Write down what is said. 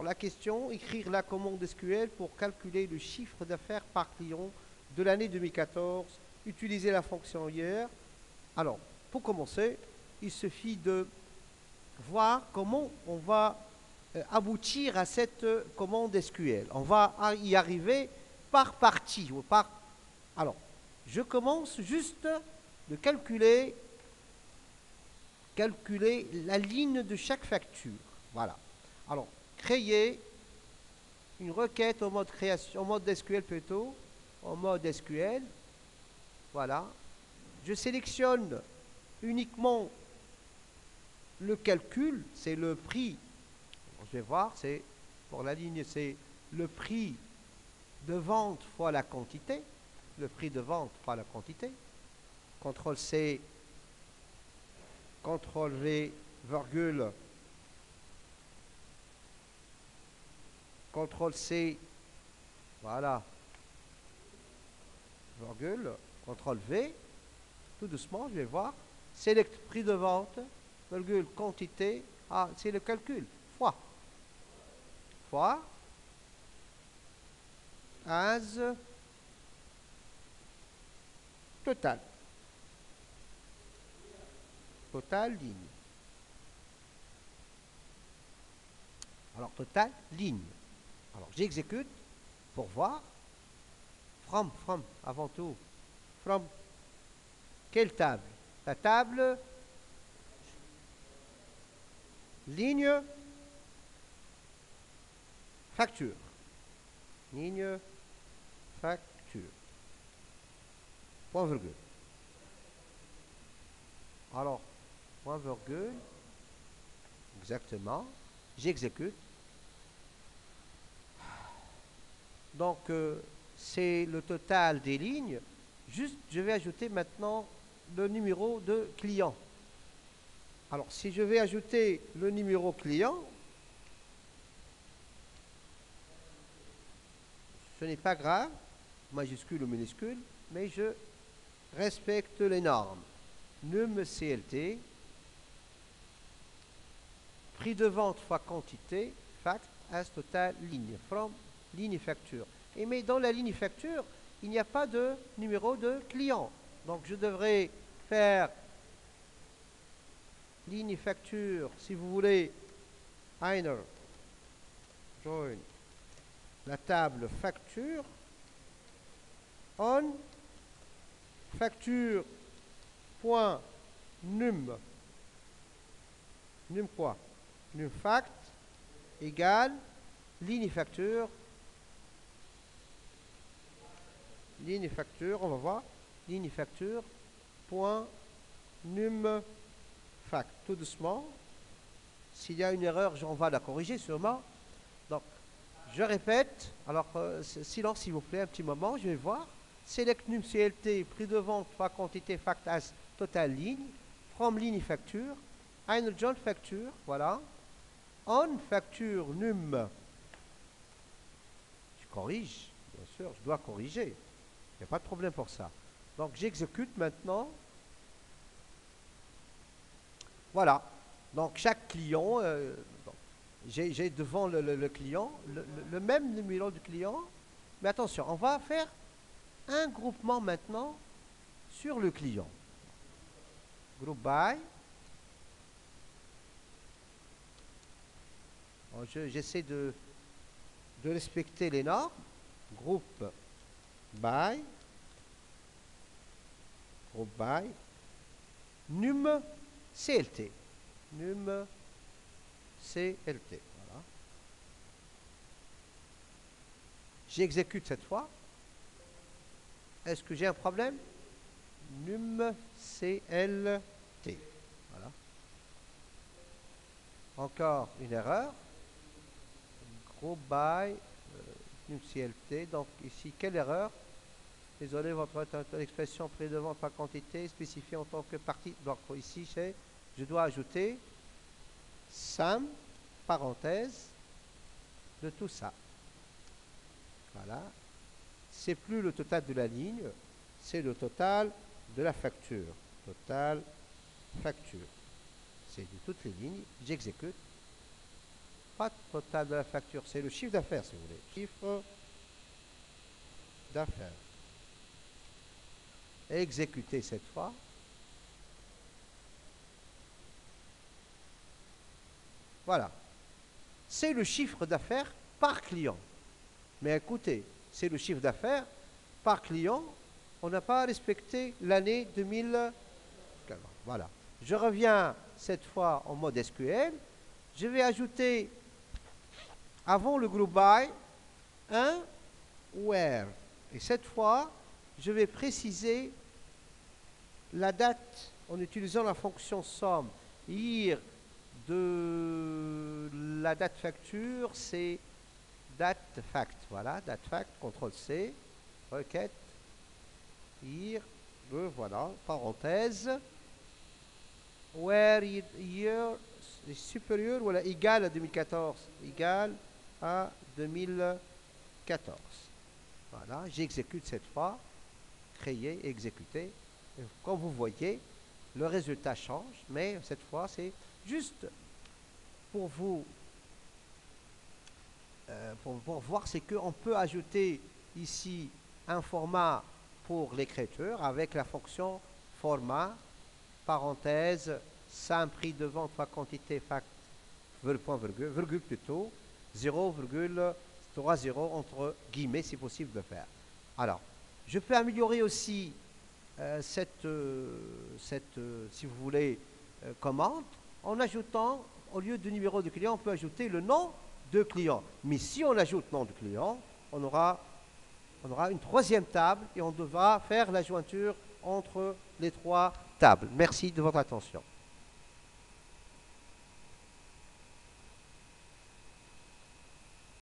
la question, écrire la commande SQL pour calculer le chiffre d'affaires par client de l'année 2014, utiliser la fonction hier. Alors, pour commencer, il suffit de voir comment on va aboutir à cette commande SQL. On va y arriver par partie. Alors, je commence juste de calculer la ligne de chaque facture. Voilà. Alors, créer une requête en mode création, en mode SQL plutôt, en mode SQL. Voilà. Je sélectionne uniquement le calcul, c'est le prix. Je vais voir, c'est pour la ligne, c'est le prix de vente fois la quantité. Le prix de vente fois la quantité. CTRL C, CTRL V, virgule, CTRL C, voilà, virgule, CTRL V, tout doucement, je vais voir, select prix de vente, virgule, quantité, ah, c'est le calcul, fois, as, total, ligne. Alors, total, ligne. Alors, j'exécute pour voir. From, avant tout. From, quelle table? La table, ligne, facture. Ligne, facture. Point virgule. Alors, point virgule, exactement. J'exécute. Donc, c'est le total des lignes. Juste, je vais ajouter maintenant le numéro de client. Alors, si je vais ajouter le numéro client, ce n'est pas grave, majuscule ou minuscule, mais je respecte les normes. Num CLT, prix de vente fois quantité, fact, as total, ligne, from, ligne facture. Mais dans la ligne facture, il n'y a pas de numéro de client. Donc, je devrais faire ligne facture, si vous voulez, einer, join, la table facture, on, facture, point, num quoi? Num fact, égale, ligne facture, on va voir, ligne facture, point, num fact, tout doucement. S'il y a une erreur, on va la corriger sûrement. Donc, je répète. Alors, silence s'il vous plaît, un petit moment, je vais voir. Select num CLT, prix de vente fois quantité fact as total ligne, from ligne facture, einer joint facture, voilà. On facture num. Je corrige, bien sûr, je dois corriger. Il n'y a pas de problème pour ça. Donc, j'exécute maintenant. Voilà. Donc, chaque client, j'ai devant le client le même numéro du client. Mais attention, on va faire un groupement maintenant sur le client. Group by. J'essaie de respecter les normes. Group by. Group by. Num CLT. Num CLT. Voilà. J'exécute cette fois. Est-ce que j'ai un problème? Num CLT. Voilà. Encore une erreur. Group by num CLT. Donc ici, quelle erreur? Désolé, votre expression prix de vente par quantité spécifiée en tant que partie. Donc ici, je dois ajouter somme, parenthèse, de tout ça. Voilà. C'est plus le total de la ligne, c'est le total de la facture. Total facture. C'est de toutes les lignes. J'exécute. pas total de la facture, c'est le chiffre d'affaires, si vous voulez. Chiffre d'affaires. Exécuter cette fois. Voilà. C'est le chiffre d'affaires par client. Mais écoutez, c'est le chiffre d'affaires par client. On n'a pas respecté l'année 2000. Voilà. Je reviens cette fois en mode SQL. Je vais ajouter, avant le group by, un where. Et cette fois, je vais préciser la date en utilisant la fonction somme. Here de la date facture, c'est date fact. Voilà, date fact, CTRL-C, requête, here, voilà, parenthèse, where year est supérieur, voilà, égal à 2014, égal à 2014. Voilà, j'exécute cette fois, créer, exécuter. Et comme vous voyez, le résultat change, mais cette fois, c'est juste pour vous, pour voir, c'est qu'on peut ajouter ici un format pour l'écriture avec la fonction format, parenthèse, simple prix de vente fois quantité fact, point virgule, virgule plutôt, 0,30 entre guillemets, si possible de faire. Alors, je peux améliorer aussi si vous voulez, commande, en ajoutant, au lieu de numéro de client, on peut ajouter le nom de client. Mais si on ajoute nom de client, on aura une troisième table et on devra faire la jointure entre les trois tables. Merci de votre attention.